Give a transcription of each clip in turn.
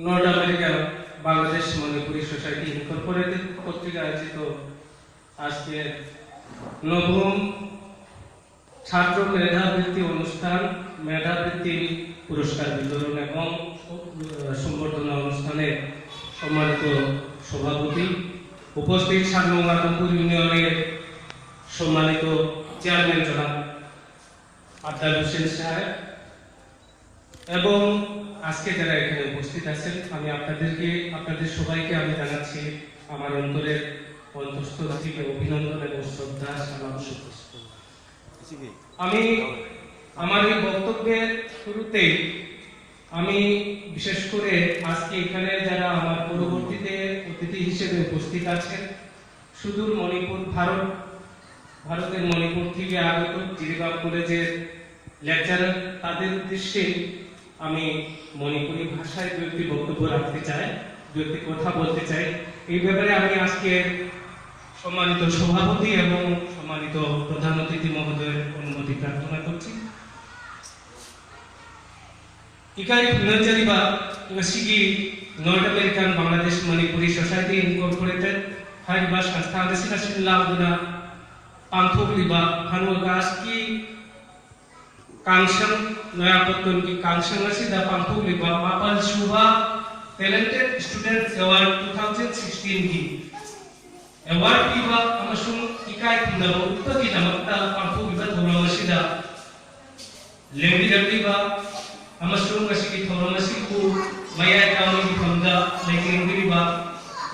North আমেরিকার Bangladesh Manipuri society Incorporated কর্তৃক আয়োজিত আজকে নবম ছাত্র মেধাবৃত্তি অনুষ্ঠান, মেধাবৃত্তি পুরস্কার বিতরণ এবং সংবর্ধনা অনুষ্ঠানে সম্মানিত সভাপতি, উপস্থিত 7 নং আদমপুর ইউনিয়নের সম্মানিত চেয়ারম্যান জনাব আফজাল হোসেন সাহেব এবং আজকে যারা এখানে উপস্থিত আছেন, আমি আপনাদের সবাইকে আমি জানাচ্ছি আমার অন্তরের অন্তঃস্থল থেকে অভিনন্দন এবং শ্রদ্ধা সালাম। আমি আমার এই বক্তব্যের শুরুতে আমি বিশেষ করে আজকে এখানে যারা আমার পরবর্তীতে অতিথি হিসেবে উপস্থিত আছেন, সুদূর মণিপুর ভারতের মণিপুর থেকে আগত জিরিবাম কলেজের লেকচারার, তাদের উদ্দেশ্যে আমি মণিপুরি ভাষায় দু একটি বক্তব্য রাখতে চাই, দু একটি কথা বলতে চাই। এই ব্যাপারে আমি আজকে সম্মানিত সভাপতি এবং সম্মানিত প্রধান অতিথি মহোদয়ের অনুমতি প্রার্থনা করছি। ইকাই নজরিবা ngasi North American Bangladesh Manipuri society incorporated হাইবা সংস্থা দেশিনা সিনলাগুনা পান্থলিবা হানুগাসকি कांगशं नयापत्तन की कांगशं असिदा पांथुलिबा मापल शुभा टैलेंटेड स्टूडेंट्स अवार्ड 2016 की अवार्ड पिबा अमसुंग इकाई खुंदाबो उत्तकी नमक्ता पांथुलिबा थौरम असिदा लेंगिरबिबा अमसुंग असिकी थौरम असिकु मयाय कामनि फंदा लेंगिरबिबा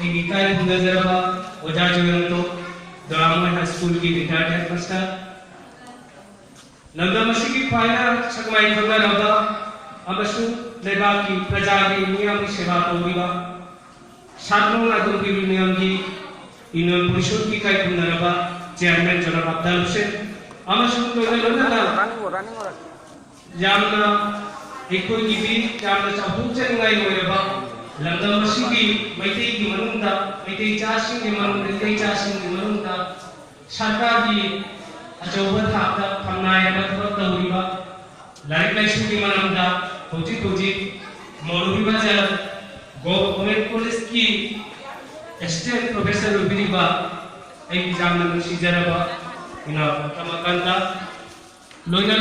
एक इकाई खुंदाजरबा ओजा जयंतो दरामय हाई स्कूल की रिटायर्ड हेडमास्टर लंदमसिकी फाइना सकमाई खंगरबा अमसु लेबाकी प्रजागी नियम सेवा तौरिबा 7 नং आदमपुर यूनियन की यूनियन परिषद की काय खंगरबा चेयरमैन जनाब अफजाल हुसैन अमसु लोगना जामना एकोई गिबी जामना चाहू चंगाई होयबा लंदमसिकी मैते की मनुंदा मैते चासिंग के मनुंदा सरकार की अचौबा थापदा फंगनाय थबक तौरिबा लाइक लाइसु की मनामदा हौजी मौलवी बाजार गवर्नमेंट कॉलेज की असिस्टेंट प्रोफेसर उबिरिबा एग्जाम नंबर सिजरबा इना तमकांता लोइना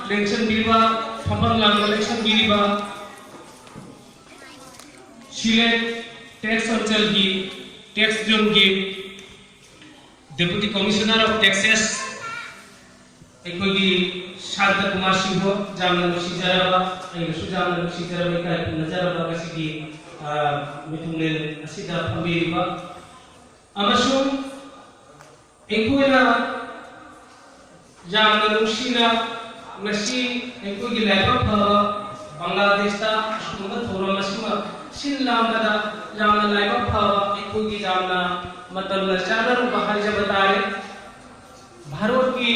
लेक्शन बिरिबा फंफां लांगा लेक्शन बिरिबा सिलेट टैक्स अंचल की टैक्स जोन की डेप्यूटी कमिश्नर ऑफ टैक्सेस एकोगी शांत कुमार सिंह जामना सिजरबा सुजामना सिजरबा का नजरबा गसिगी मिथुने असिदा फंबिरिबा अमसु एकोना जामना लुसिना नसी एकोगी लाइफ बांग्लादेश ता सुंदर थोरमसिमा सिनलामदा जामना लाइफ एकोगी जामना मतलब चादर बाहर जब बताए भारत की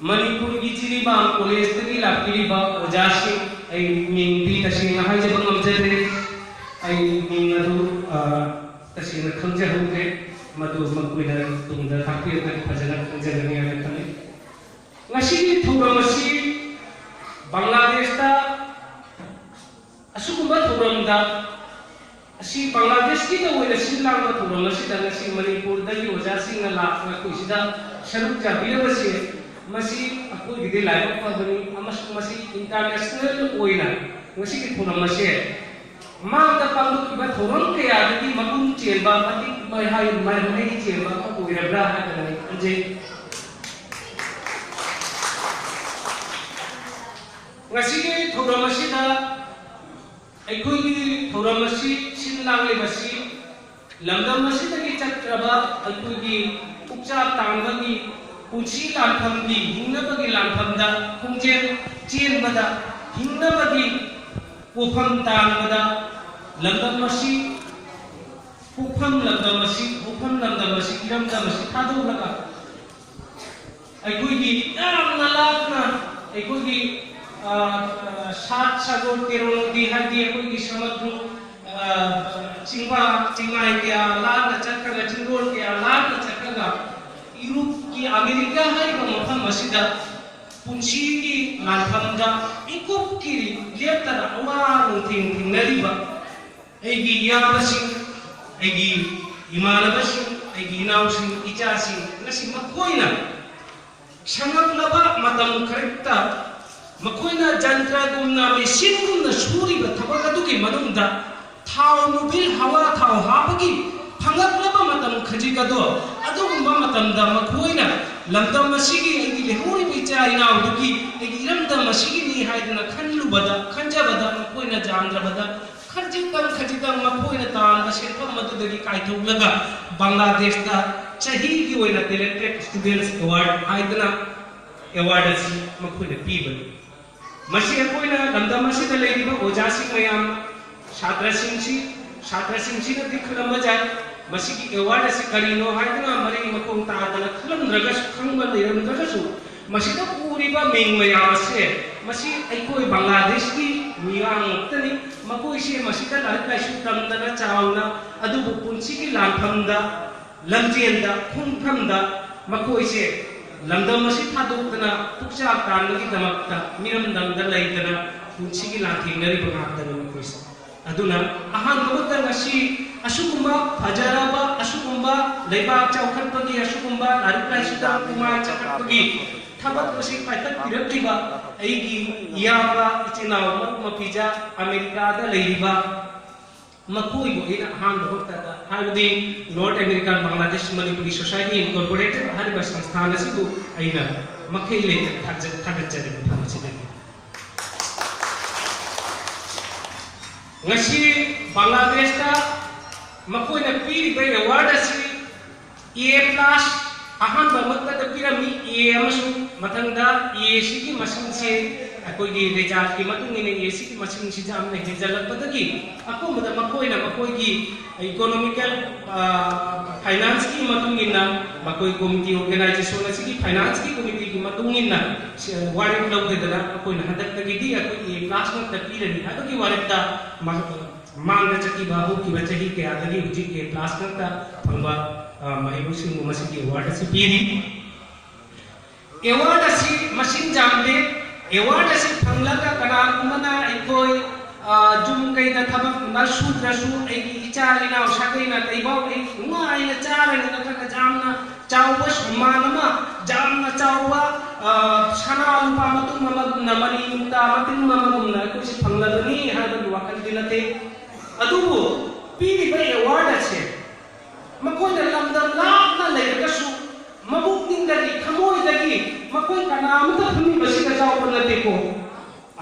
मणिपुर की चिरीबा कॉलेज तकी लापकिरीबा ओजासी आई मिंदी तसिंग हाय जब नमजरे आई मिंगदु तसिंग खंजे होगे मधु मकुइना तुंदा थापिर तक फजना खंजे गनी आने खने ngasi thuromasi बांग्लादेश ता असुकुबा थुरमदा asi Bangladesh ki to wala silang na tulong si dang si Manipur dagi oja sing na lak na ko sida sharuk ja bila basi masi aku gide live pa bani amas masi international oina ngasi ki thuna masi ma ta pandu ki ba thoron ke adi makun chelba pati mai hai mai nei chelba ko irabra ha kana anje ngasi ki thura masi da अखोगी थौरमसी सिनलांगलेबसी लंदमसी चत्रबा अखोगी उपचा तांगबगी पुंसी लांफमगी हिंगनबगी लांफमदा खुंजेन चेनबदा हिंगनबगी पोफम तांगबदा लंदमसी पोफम लंदमसी किरमदमसी थादोलगा अखोगी यामना Lakhna अखोगी 7 सागर 13 नदी हदी कोई समुद्र चिंगाई के लाल चक्कर चिंगोल के लाल चक्कर Europe की America है का मफम मसीदा punsi ki lantamda ikup kiri lihat tara awang ting nariba egi yabasing egi imanabasing egi nausing ijasing nasi makoina sangat laba matam kereta makoina jantra gumna mesin gumna suri bathabak adugi manungda thau mobil hawa thau hapagi phangak laba matam khajigado adugumba matamda makoina lamdam masigi egi lehuri bicha ina udugi egi iramdam masigi ni haidna khanlubada khanjabada makoina jandrabada khajitang makoina tan basenpa madudagi kaithoglaga Bangladesh da chahi ki oina talented students award haidna award asi makoina pibani masi akoina lamdam masida leiba ojasi mayam छात्र सिंची ना दिखलम जाय मसीकी award से करीनो हाइदना मरे मकों तादना खलम रगस खंगल लेरम रगसु मसीदा पूरीबा मेंग मयाम से मसी एकोई बांग्लादेश की मियांग तनी मकोई से मसीदा लाइक लाइसु तमदना चावना अदुबु पुंसी की लांफमदा लमजेंदा खुंफमदा मकोई से लमदम मसी थादोकना पुक्सा कानगी दमकता मिरम दमदा लैदना पुंसी की लांथेंगरी बगादना मकोई से aduna ahan mabutta ngasi asugumba fajaraba asugumba leibak chaukhapagi asugumba larikai sida kuma chakapagi thabat masi paitat pirakliba aigi iyaba ichinaw mapija america da leiba makui go ina ahan mabutta da harudi north american bangladesh manipuri society incorporated hariba sansthan asibu aina makhile thagajjari thamachide ngasi Bangladesh ta makoina piri bai award asi A+ ahan ba makta da pirami A amasu mathangda A si ki machine se akoi gi result ki matung ine A si ki machine si jam ne hejalak padagi ako mada makoina makoi gi economical finance ki matung ina makoi committee organization asi ki finance ki committee ki matung ina wari log de dana akoina hadak tagi di akoi A+ makta pirani adagi warita मांग चकी बाबू की बच्चे की क्या आदमी उजी के class करता फंबा महिबुसी मुमसी की award से पीरी अवार्ड से मशीन जामदे अवार्ड से फंगला का कना कुमना एकोय जुम कई दा थबक नसु द्रसु ए इचारी ना उसाकई ना तैबाव ए नुआ आइना चारनी ना का जामना Chaoba सम्मानमा जामना Chaoba sana lupa matung mamagum na mani yumta mating mamagum na ko si phangladani hada wakal dinate adubu pili bai award ase makoi da lamdam na leiga su mabuk dingdagi khamoi dagi makoi kana amta phumi basi ka jaw panate ko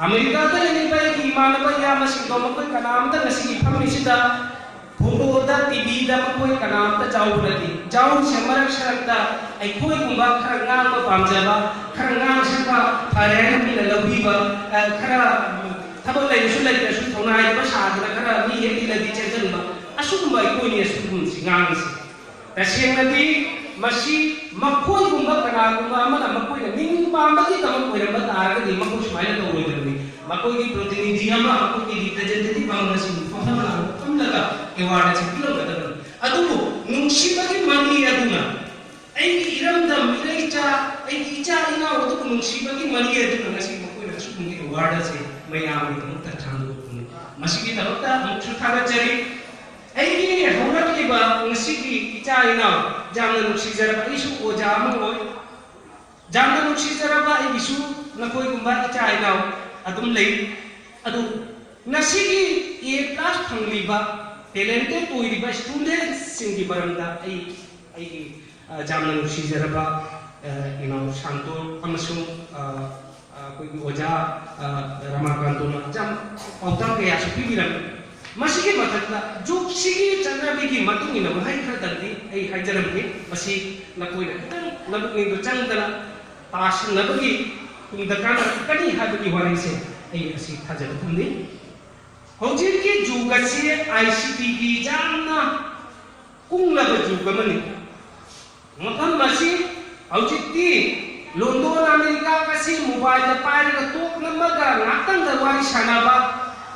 america da ni bai ki manaba ya masi do makoi kana amta nasi phumi sida photo da tv da makoi kana amta jaw panate jaw se marak sharakta ai khoi gumba khara ngang ba pamjaba khara ngang saka thailand mi la lobiba khara thabo lai su lai su thonai ba sa da khara mi he ti la di chen ba asugumba ai khoi ni asugum singang si ta sengati masi makoi gumba kana gumba amana makoi na ning pamba ki tam koi ba ta ga di makoi smile to roi ni makoi ki protinidhi ama makoi ki representative bangladesh photama kam laga award se kilo ba da adu nungsi ba ki mani aduna ai iramdam ireicha ai icha ina odu nungsiba ki mani aduna ngasi makoi na su ngi award se mayam ni mutta thandu ni masigi tarota muksu thaga chari ai ki horat ki ba ngasi ki icha ina jamna nungsi jara ba isu o jama oi jamna nungsi jara ba ai isu na koi gumba icha ina adum lei adu ngasi ki A+ phangli ba talented oi ba students singi baramda ai jamna nusi jaraba shanto amasung koi oja ramakanto na jam autam ke asu pibiram masigi matakla juk sigi chandrabi ki matung ina mahai khadandi ai hajaram ke masi na koi na labuk ni do changdana pas nabagi kungdakana kani habagi wari se ai asi thajar thandi hojir ki jugasi ICT ki jamna kunglaba jugamani makan masih aujiti London Amerika kasih mobile pai ka tok namaga ngatang da wari sanaba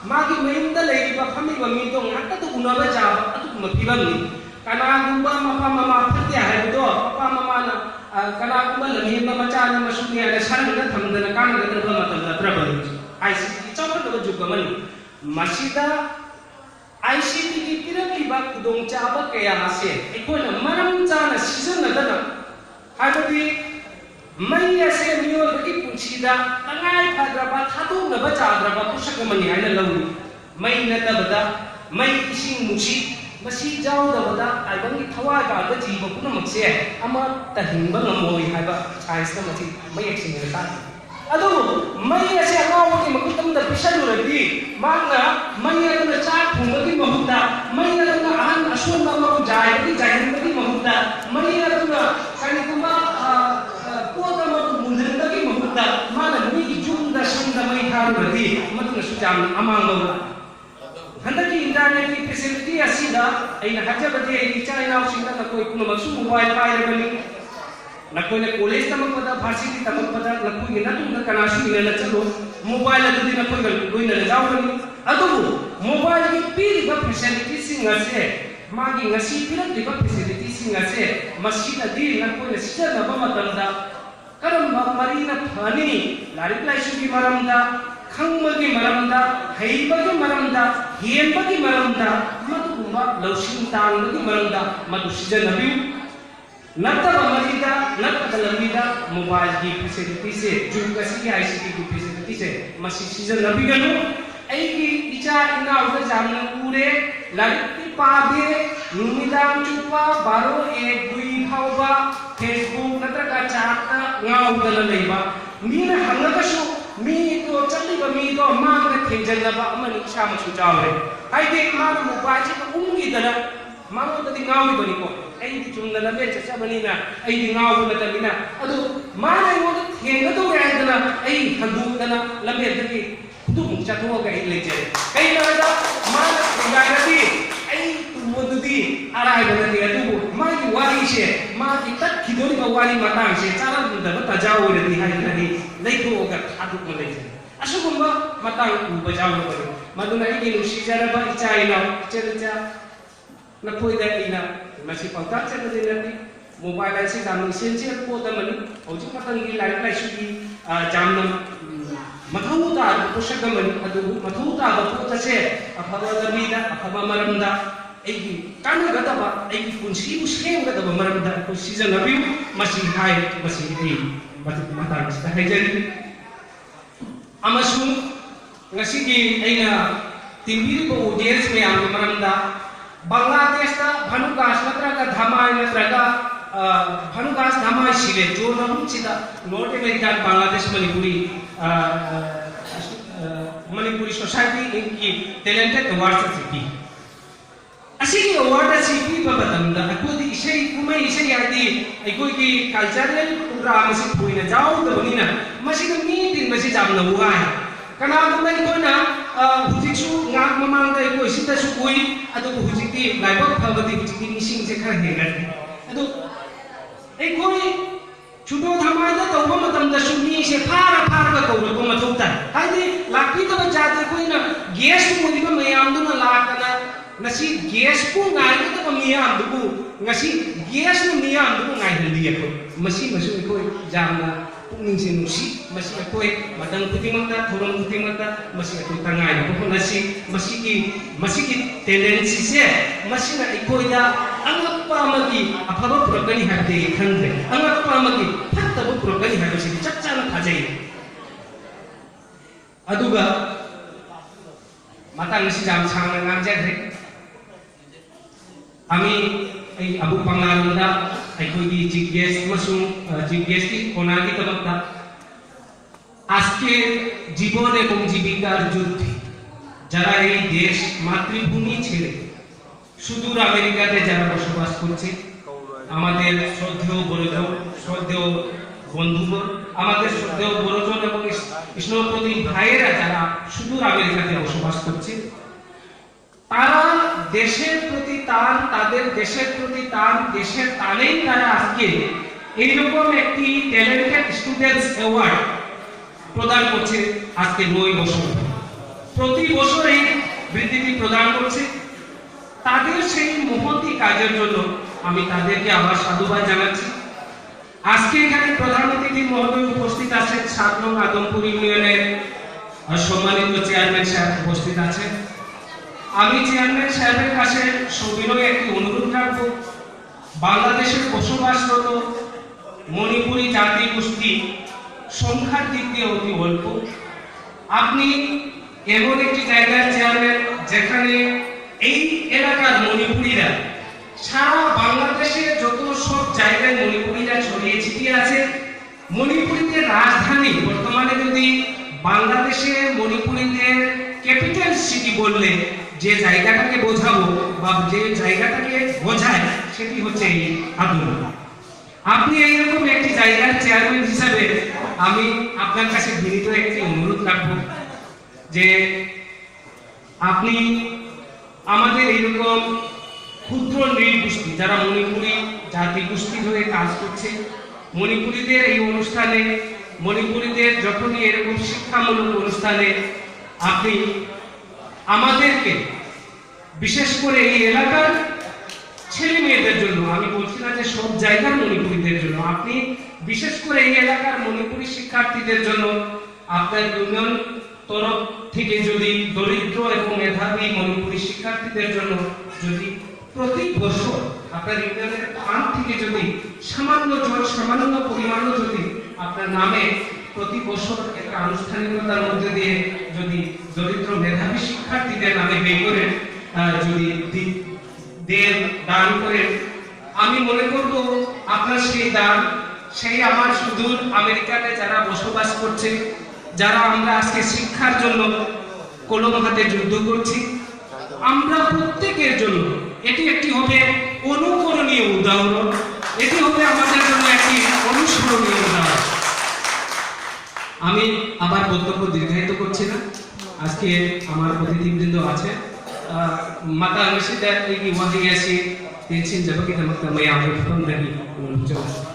magi mainda lei ba phami ba mi dong hatta to unaba jaba atu mapibam ni kanagumba mapa mama phatya haido papa mama na kanagumba lami mama chani masuni ana saranga thamdana kana gadra matamda trabali ICT chawra jugamani masida ICT ki piraliba kudong chaba kaya ase ekona maram chana season nadana habati mai ase miyo bagi punchida tangai phadraba thadu naba chadraba pusakamani haina lawi mai natabada mai ising musi masi jawdabada aibangi thawai ba da jiba punamakse ama tahimba ngamoi haiba science na mati mai exing ta adu mai ase angawagi makutamda pisaluradi magna mai aduna cha thungagi mahutta mai aduna ahan aswanda maru jayagi jayandagi mahutta mai aduna kaniguma poda maru mundrindagi mahutta mana mi junda sanda mai haruradi matuna sujam amangawla handaki internet ki facility asida aina hajabade ai china singa na koi kuna masu mobile pairabani nakoi college tamakpada varsity tamakpada nakoi na kanasu ina chalo mobile adu dina koi goina jawrani adu mobile ki piri ba facility singa se magi ngasi piri ba facility singa se masjid adi nakoi sita na ba matamda karamba marina thani larik laisu ki maramda khangmagi maramda haibagi maramda hienbagi maramda madugumba lausin tangagi maramda madu sijanabi nataba marida nataba lamida mobile ki facility se jugasi ki ICT ki facility se masi sijanabi ganu aigi icha ina uda jamna ure larikti pade numidam chupa baro ek dui phauba Facebook natraka chatta ngaudana leiba mina hangakasu mi to chaliba mi to mangna thenjanaba amani chama chu chawre aide ma mobile se ungi dana mango tadi ngawi bani ko ai di chungna la me chacha bani na ai di ngawu na tamina adu mana mo thenga to ga dana ai handu dana la me tadi du chato ga ile je kai na da mana ga nadi ai tu dudi arai bana di adu ma ki wari se ma ki tat khidori ga wari matang se chara da ta jawo re di hai nadi lai to ga adu ko lai je asugumba matang u bajawo bani maduna iki lu sijara ba ichaina cerca nakoida ina masi pauta chana dinati mobile ai si dam essential ko da mani hoji patang gi lai lai su gi jamna mathauta ko shagamani adu mathauta ba ko ta se afaba da bida afaba maramda ai kana gata ba ai kunsi bu shem gata ba maramda ko season abi masi hai masi ai mata sta hajari amasu ngasi gi aina timbiri ko audience me am maramda Bangladesh ta Bhanugas natraga dhamai natraga Bhanugas dhamai sile jo namu chida North America Bangladesh Manipuri society inki talented awards asipi asigi award asipi babatamda akodi isai kumai isai adi akoi ki cultural program asi puina jaw da banina masina mi din masi jamna uai kana kumai kona hujiksu ngak mamang dai ko sita su kui adu hujiki laibak phabati hujiki nising je khar hengat adu ei koi chudo thamai da tawba matam da sumi se phara ga kawra ko mathauta haidi lakpi da jate koi na gas ku modi ba mayam du na lakana nasi gas ku ngai da ba miyam du ngasi gas nu miyam du ngai handi ko masi masu koi jamna pungning sinusi masi koi madang putimata thorong putimata masi koi tangai ko nasi masi ki tendency se masi na ikoi da angappa magi afaba progani hadde khandre angappa magi phatta bu progani hadde si chachana thajai aduga matang si jam changna ngam jadre ami ai abu pangalunda ai koi di jigges masung jigges ki konagi tabakta আজকে জীবন এবং জীবিকার যুদ্ধে যারা এই দেশ মাতৃভূমি ছেড়ে সুদূর আমেরিকাতে যারা বসবাস করছে আমাদের শ্রদ্ধেয় বন্ধুগণ আমাদের শ্রদ্ধেয় বড়জন এবং স্নেহপ্রতি ভাইয়েরা যারা সুদূর আমেরিকাতে বসবাস করছে তারা দেশের প্রতি টান তাদের দেশের প্রতি টান দেশের টানেই তারা আজকে এইরকম একটি ট্যালেন্টেড স্টুডেন্টস অ্যাওয়ার্ড প্রদান করছে আজকে 9 বছর প্রতি বছর এই বৃত্তিটি প্রদান করছে তাদের সেই মহতি কাজের জন্য আমি তাদেরকে আবার সাধুবাদ জানাচ্ছি। আজকে এখানে প্রধান অতিথি মহোদয় উপস্থিত আছেন, ৭ নং আদমপুর ইউনিয়নের সম্মানিত চেয়ারম্যান সাহেব উপস্থিত আছেন। আমি চেয়ারম্যান সাহেবের কাছে সবিনয় একটি অনুরোধ রাখবো, বাংলাদেশের বসবাসরত মণিপুরী জাতি গোষ্ঠী সংখ্যার দিক দিয়ে অতি অল্প। আপনি এমন একটি জায়গায় চেয়ারম্যান যেখানে এই এলাকার মণিপুরীরা সারা বাংলাদেশে যত সব জায়গায় মণিপুরীরা ছড়িয়ে ছিটিয়ে আছে। মণিপুরীদের রাজধানী বর্তমানে যদি বাংলাদেশে মণিপুরীদের ক্যাপিটাল সিটি বললে যে জায়গাটাকে বোঝাবো বা যে জায়গাটাকে বোঝায় সেটি হচ্ছে এই আদমপুর। আপনি এইরকম একটি জায়গার চেয়ারম্যান হিসাবে আমি আপনার কাছে বিনীত একটি অনুরোধ রাখবো যে আপনি আমাদের এইরকম ক্ষুদ্র নৃগোষ্ঠী যারা মণিপুরী জাতি গোষ্ঠী হয়ে কাজ করছে, মণিপুরীদের এই অনুষ্ঠানে, মণিপুরীদের যখনই এরকম শিক্ষামূলক অনুষ্ঠানে আপনি আমাদেরকে, বিশেষ করে এই এলাকার ছেলে মেয়েদের জন্য, আমি বলছি না যে সব জায়গার মণিপুরীদের জন্য, আপনি বিশেষ করে এই এলাকার মণিপুরী শিক্ষার্থীদের জন্য আপনার ইউনিয়ন তরফ থেকে যদি দরিদ্র এবং মেধাবী মণিপুরী শিক্ষার্থীদের জন্য যদি প্রতি বছর আপনার ইউনিয়নের ফান্ড থেকে যদি সামান্য পরিমাণও যদি আপনার নামে প্রতি বছর একটা আনুষ্ঠানিকতার মধ্যে দিয়ে যদি দরিদ্র মেধাবী শিক্ষার্থীদের নামে ব্যয় করে যদি দান করেন, আমি মনে করব আপনার সেই দান, সেই আমার সুদূর আমেরিকাতে যারা বসবাস করছে, যারা আমরা আজকে শিক্ষার জন্য কলম হাতে যুদ্ধ করছি, আমরা প্রত্যেকের জন্য এটি একটি হবে অনুকরণীয় উদাহরণ, এটি হবে আমাদের জন্য একটি অনুসরণীয় উদাহরণ। আমি আবার বক্তব্য দীর্ঘায়িত করছি না। আজকে আমার অতিথিবৃন্দ আছে, mata ang sida igi wadi yasi tinsin jaba kita magkamay ang pang